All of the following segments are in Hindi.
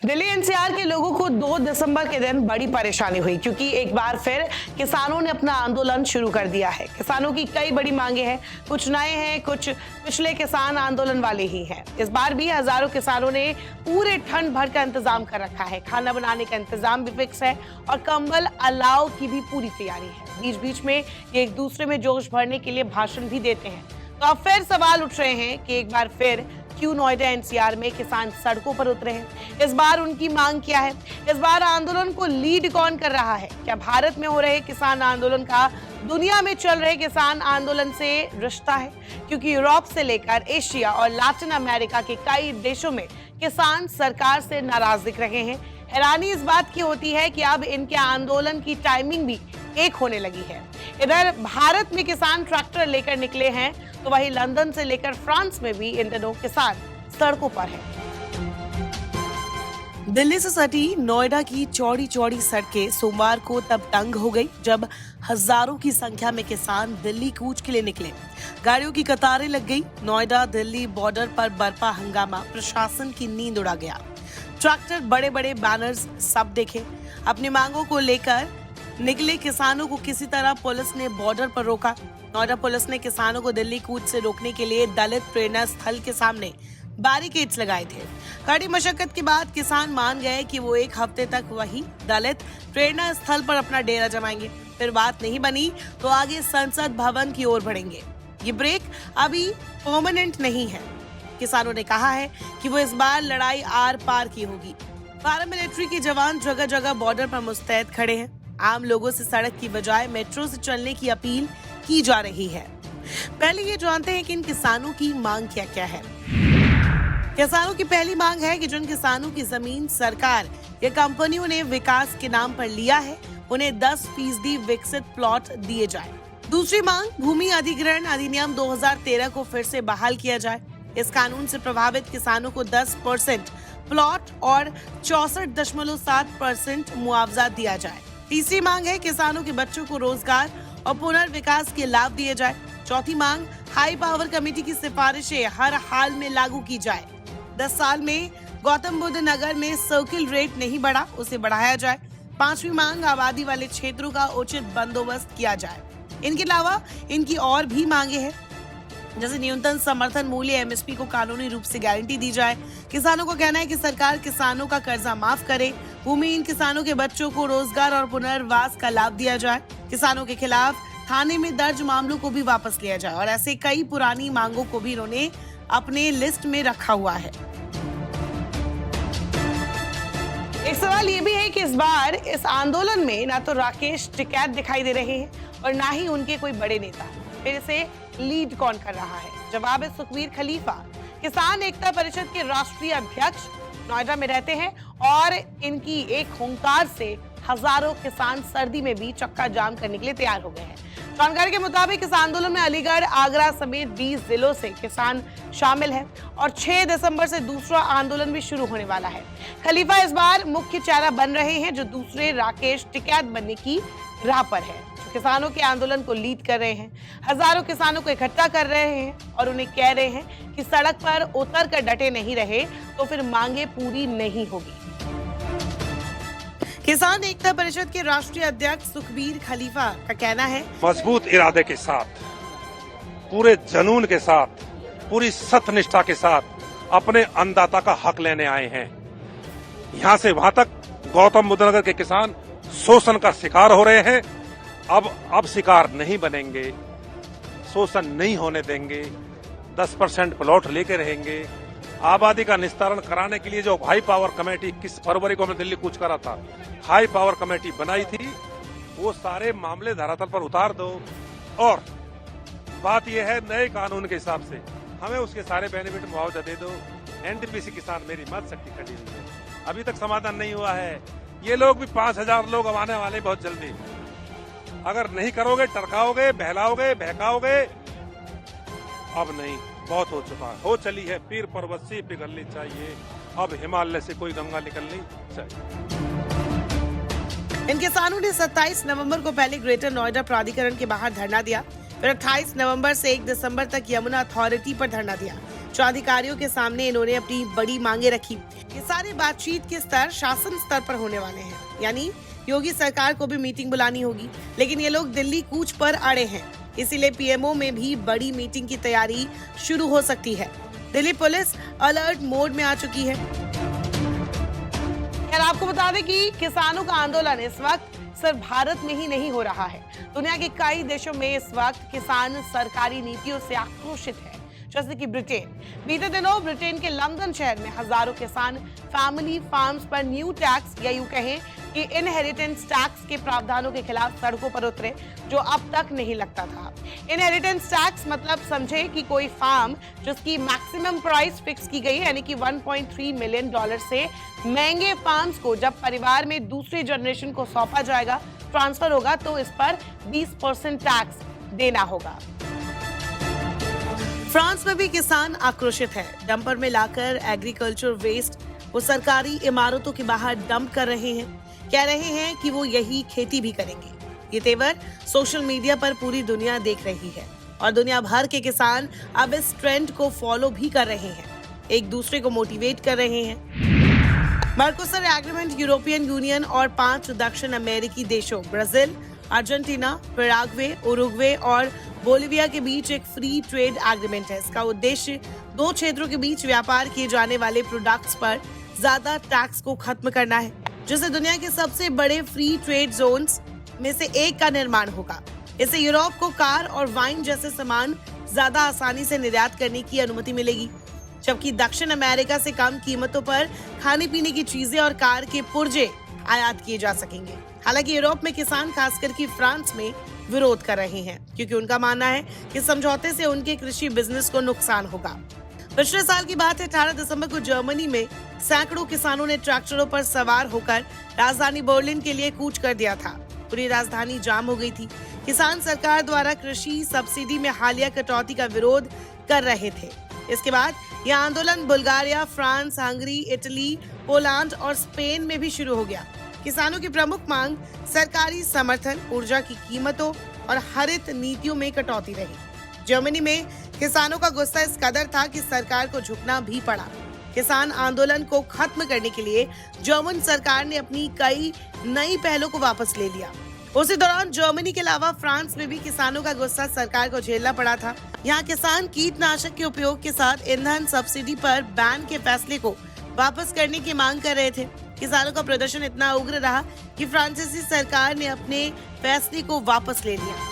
दिल्ली एनसीआर के लोगों को 2 दिसंबर के दिन बड़ी परेशानी हुई क्योंकि एक बार फिर किसानों ने अपना आंदोलन शुरू कर दिया है। किसानों की कई बड़ी मांगे हैं, कुछ नए हैं, कुछ पिछले किसान आंदोलन वाले ही हैं। इस बार भी हजारों किसानों ने पूरे ठंड भर का इंतजाम कर रखा है। खाना बनाने का इंतजाम भी फिक्स है और कंबल अलाव की भी पूरी तैयारी है। बीच बीच में ये एक दूसरे में जोश भरने के लिए भाषण भी देते हैं। तो अब फिर सवाल उठ रहे हैं कि एक बार फिर क्यों नोएडा एनसीआर में किसान सड़कों पर उतरे हैं। इस बार उनकी मांग क्या है? इस बार आंदोलन को लीड कौन कर रहा है? क्या भारत में हो रहे किसान आंदोलन का दुनिया में चल रहे किसान आंदोलन से रिश्ता है? क्योंकि यूरोप से लेकर एशिया और लैटिन अमेरिका के कई देशों में किसान सरकार से नाराज दिख रहे हैं। हैरानी इस बात की होती है कि अब इनके आंदोलन की टाइमिंग भी एक होने लगी है। इधर भारत में किसान ट्रैक्टर लेकर निकले हैं, तो वहीं लंदन से लेकर फ्रांस में भी इन दिनों किसान सड़कों पर हैं। दिल्ली से सटी नोएडा की चौड़ी चौड़ी सड़कें सोमवार को तब तंग हो गई जब हजारों की संख्या में किसान दिल्ली कूच के लिए निकले। गाड़ियों की कतारें लग गई। नोएडा दिल्ली बॉर्डर पर बरपा हंगामा, प्रशासन की नींद उड़ा गया। ट्रैक्टर, बड़े बड़े बैनर्स सब देखे। अपनी मांगों को लेकर निकले किसानों को किसी तरह पुलिस ने बॉर्डर पर रोका। नोएडा पुलिस ने किसानों को दिल्ली कूच से रोकने के लिए दलित प्रेरणा स्थल के सामने बैरिकेड्स लगाए थे। कड़ी मशक्कत के बाद किसान मान गए कि वो एक हफ्ते तक वही दलित प्रेरणा स्थल पर अपना डेरा जमाएंगे। फिर बात नहीं बनी तो आगे संसद भवन की ओर बढ़ेंगे। ये ब्रेक अभी परमानेंट नहीं है। किसानों ने कहा है कि वो इस बार लड़ाई आर पार की होगी। पैरामिलिट्री के जवान जगह जगह बॉर्डर पर मुस्तैद खड़े हैं। आम लोगों से सड़क की बजाय मेट्रो से चलने की अपील की जा रही है। पहले ये जानते हैं कि इन किसानों की मांग क्या क्या है। किसानों की पहली मांग है कि जिन किसानों की जमीन सरकार या कंपनियों ने विकास के नाम पर लिया है, उन्हें 10% विकसित प्लॉट दिए जाए। दूसरी मांग, भूमि अधिग्रहण अधिनियम 2013 को फिर से बहाल किया जाए। इस कानून से प्रभावित किसानों को 10% प्लॉट और 64.7% मुआवजा दिया जाए। तीसरी मांग है किसानों के बच्चों को रोजगार और पुनर्विकास के लाभ दिए जाए। चौथी मांग, हाई पावर कमेटी की सिफारिशें हर हाल में लागू की जाए। 10 साल में गौतम बुद्ध नगर में सर्किल रेट नहीं बढ़ा, उसे बढ़ाया जाए। पांचवी मांग, आबादी वाले क्षेत्रों का उचित बंदोबस्त किया जाए। इनके अलावा इनकी और भी मांगे हैं, जैसे न्यूनतम समर्थन मूल्य एमएसपी को कानूनी रूप से गारंटी दी जाए। किसानों को कहना है कि सरकार किसानों का कर्जा माफ करे। भूमिहीन किसानों के बच्चों को रोजगार और पुनर्वास का लाभ दिया जाए। किसानों के खिलाफ थाने में दर्ज मामलों को भी वापस लिया जाए। और ऐसे कई पुरानी मांगों को भी इन्होंने अपने लिस्ट में रखा हुआ है। एक सवाल ये भी है कि इस बार इस आंदोलन में ना तो राकेश टिकैत दिखाई दे रहे हैं और ना ही उनके कोई बड़े नेता। फिर इसे लीड कौन कर रहा है? जवाब है सुखबीर खलीफा। किसान एकता परिषद के राष्ट्रीय अध्यक्ष नोएडा में रहते हैं और इनकी एक हुंकार से हजारों किसान सर्दी में भी चक्का जाम करने के लिए तैयार हो गए हैं। जानकारी के मुताबिक इस आंदोलन में अलीगढ़, आगरा समेत 20 जिलों से किसान शामिल हैं और 6 दिसंबर से दूसरा आंदोलन भी शुरू होने वाला है। खलीफा इस बार मुख्य चेहरा बन रहे हैं, जो दूसरे राकेश टिकैत बनने की राह पर है, जो किसानों के आंदोलन को लीड कर रहे हैं। हजारों किसानों को इकट्ठा कर रहे हैं और उन्हें कह रहे हैं कि सड़क पर उतर कर डटे नहीं रहे तो फिर मांगे पूरी नहीं होगी। किसान एकता परिषद के राष्ट्रीय अध्यक्ष सुखबीर खलीफा का कहना है, मजबूत इरादे के साथ, पूरे जुनून के साथ, पूरी सत्यनिष्ठा के साथ अपने अन्नदाता का हक लेने आए हैं। यहाँ से वहां तक गौतम बुद्ध नगर के किसान शोषण का शिकार हो रहे हैं। अब शिकार नहीं बनेंगे, शोषण नहीं होने देंगे, 10% प्लॉट लेके रहेंगे। आबादी का निस्तारण कराने के लिए जो हाई पावर कमेटी 21 फरवरी को हमने दिल्ली कूच करा था, हाई पावर कमेटी बनाई थी, वो सारे मामले धरातल पर उतार दो। और बात यह है, नए कानून के हिसाब से हमें उसके सारे बेनिफिट मुआवजा दे दो। एनटीपीसी किसान मेरी मत शक्ति खड़ी हुई है, अभी तक समाधान नहीं हुआ है। ये लोग भी 5000 लोग अब आने वाले बहुत जल्दी। अगर नहीं करोगे, टरकाओगे, बहलाओगे, बहकाओगे, अब नहीं, बहुत हो चुका है, हो चली है। पीर पर्वत से पिघलनी चाहिए, अब हिमालय से कोई गंगा निकलनी चाहिए। इन किसानों ने 27 नवंबर को पहले ग्रेटर नोएडा प्राधिकरण के बाहर धरना दिया। फिर 28 नवंबर से 1 दिसंबर तक यमुना अथॉरिटी पर धरना दिया। जो अधिकारियों के सामने इन्होंने अपनी बड़ी मांगे रखी। ये सारे बातचीत के स्तर शासन स्तर पर होने वाले हैं, यानी योगी सरकार को भी मीटिंग बुलानी होगी, लेकिन ये लोग दिल्ली कूच पर अड़े हैं। इसीलिए पीएमओ में भी बड़ी मीटिंग की तैयारी शुरू हो सकती है। दिल्ली पुलिस अलर्ट मोड में आ चुकी है। यार आपको बता दें कि किसानों का आंदोलन इस वक्त सिर्फ भारत में ही नहीं हो रहा है। दुनिया के कई देशों में इस वक्त किसान सरकारी नीतियों से आक्रोशित है, जैसे कि ब्रिटेन। बीते दिनों ब्रिटेन के लंदन शहर में हजारों किसान फैमिली फार्म्स पर न्यू टैक्स या यूं कहें कि इनहेरिटेंस टैक्स के प्रावधानों के खिलाफ सड़कों पर उतरे, जो अब तक नहीं लगता था। इनहेरिटेंस टैक्स मतलब समझे कि कोई फार्म जिसकी मैक्सिमम प्राइस फिक्स की गई, यानी कि $1.3 मिलियन से महंगे फार्म्स को जब परिवार में दूसरी जनरेशन को सौंपा जाएगा, ट्रांसफर होगा, तो इस पर 20% टैक्स देना होगा। फ्रांस में भी किसान आक्रोशित है। डंपर में लाकर एग्रीकल्चर वेस्ट वो सरकारी इमारतों के बाहर डंप कर रहे हैं। कह रहे हैं कि वो यही खेती भी करेंगे। ये तेवर सोशल मीडिया पर पूरी दुनिया देख रही है और दुनिया भर के किसान अब इस ट्रेंड को फॉलो भी कर रहे हैं, एक दूसरे को मोटिवेट कर रहे हैं। मर्कोसर एग्रीमेंट यूरोपियन यूनियन और 5 दक्षिण अमेरिकी देशों ब्राजील, अर्जेंटीना, पैराग्वे, उरुग्वे और बोलिविया के बीच एक फ्री ट्रेड एग्रीमेंट है। इसका उद्देश्य 2 क्षेत्रों के बीच व्यापार किए जाने वाले प्रोडक्ट्स पर ज्यादा टैक्स को खत्म करना है, जिससे दुनिया के सबसे बड़े फ्री ट्रेड जोन्स में से एक का निर्माण होगा। इससे यूरोप को कार और वाइन जैसे सामान ज्यादा आसानी से निर्यात करने की अनुमति मिलेगी, जबकि दक्षिण अमेरिका से कम कीमतों पर खाने पीने की चीजें और कार के पुर्जे आयात किए जा सकेंगे। हालांकि यूरोप में किसान, खासकर कि फ्रांस में, विरोध कर रहे हैं, क्योंकि उनका मानना है कि समझौते से उनके कृषि बिजनेस को नुकसान होगा। पिछले साल की बात है, 18 दिसंबर को जर्मनी में सैकड़ों किसानों ने ट्रैक्टरों पर सवार होकर राजधानी बर्लिन के लिए कूच कर दिया था। पूरी राजधानी जाम हो गई थी। किसान सरकार द्वारा कृषि सब्सिडी में हालिया कटौती का विरोध कर रहे थे। इसके बाद यह आंदोलन Bulgaria, France, Hungary, Italy, Poland और स्पेन में भी शुरू हो गया। किसानों की प्रमुख मांग सरकारी समर्थन, ऊर्जा की कीमतों और हरित नीतियों में कटौती रही। जर्मनी में किसानों का गुस्सा इस कदर था कि सरकार को झुकना भी पड़ा। किसान आंदोलन को खत्म करने के लिए जर्मन सरकार ने अपनी कई नई पहलों को वापस ले लिया। उसी दौरान जर्मनी के अलावा फ्रांस में भी किसानों का गुस्सा सरकार को झेलना पड़ा था। यहाँ किसान कीटनाशक के उपयोग के साथ ईंधन सब्सिडी पर बैन के फैसले को वापस करने की मांग कर रहे थे। किसानों का प्रदर्शन इतना उग्र रहा कि फ्रांसीसी सरकार ने अपने फैसले को वापस ले लिया।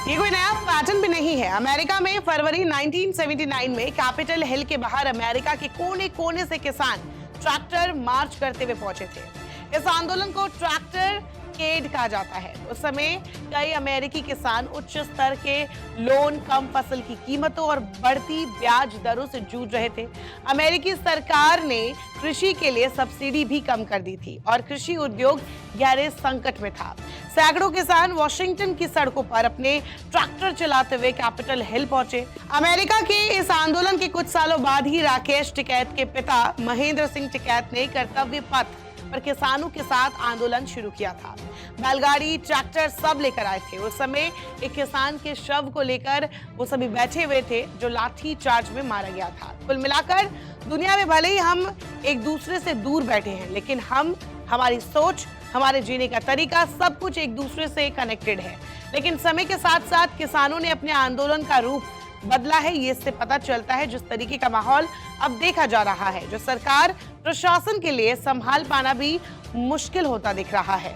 ये कोई नया पैटर्न भी नहीं है। अमेरिका में फरवरी 1979 में कैपिटल हिल के बाहर अमेरिका के कोने कोने से किसान ट्रैक्टर मार्च करते हुए पहुंचे थे। इस आंदोलन को ट्रैक्टर केड कहा जाता है। उस समय कई अमेरिकी किसान उच्च स्तर के लोन, कम फसल की कीमतों और बढ़ती ब्याज दरों से जूझ रहे थे। अमेरिकी सरकार ने कृषि के लिए सब्सिडी भी कम कर दी थी और कृषि उद्योग गहरे संकट में था। सैकड़ों किसान वॉशिंगटन की सड़कों पर अपने ट्रैक्टर चलाते हुए कैपिटल हिल पहुंचे। अमेरिका के इस आंदोलन के कुछ सालों बाद ही राकेश टिकैत के पिता महेंद्र सिंह टिकैत ने कर्तव्य पथ पर किसानों के साथ आंदोलन शुरू किया था। बैलगाड़ी, ट्रैक्टर सब लेकर आए थे। उस समय एक किसान के शव को लेकर वो सभी बैठे हुए थे, जो लाठी चार्ज में मारा गया था। कुल मिलाकर दुनिया में भले ही हम एक दूसरे से दूर बैठे हैं, लेकिन हमारी सोच, हमारे जीने का तरीका, सब कुछ एक दूसरे से कनेक्टेड है। लेकिन समय के साथ साथ किसानों ने अपने आंदोलन का रूप बदला है। ये इससे पता चलता है जिस तरीके का माहौल अब देखा जा रहा है, जो सरकार प्रशासन के लिए संभाल पाना भी मुश्किल होता दिख रहा है।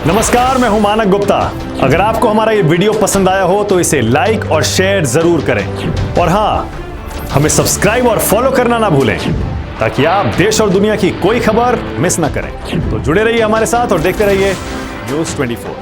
नमस्कार, मैं हूं मानक गुप्ता। अगर आपको हमारा ये वीडियो पसंद आया हो तो इसे लाइक और शेयर जरूर करें, और हाँ, हमें सब्सक्राइब और फॉलो करना ना भूलें, ताकि आप देश और दुनिया की कोई खबर मिस ना करें। तो जुड़े रहिए हमारे साथ और देखते रहिए न्यूज़ 24।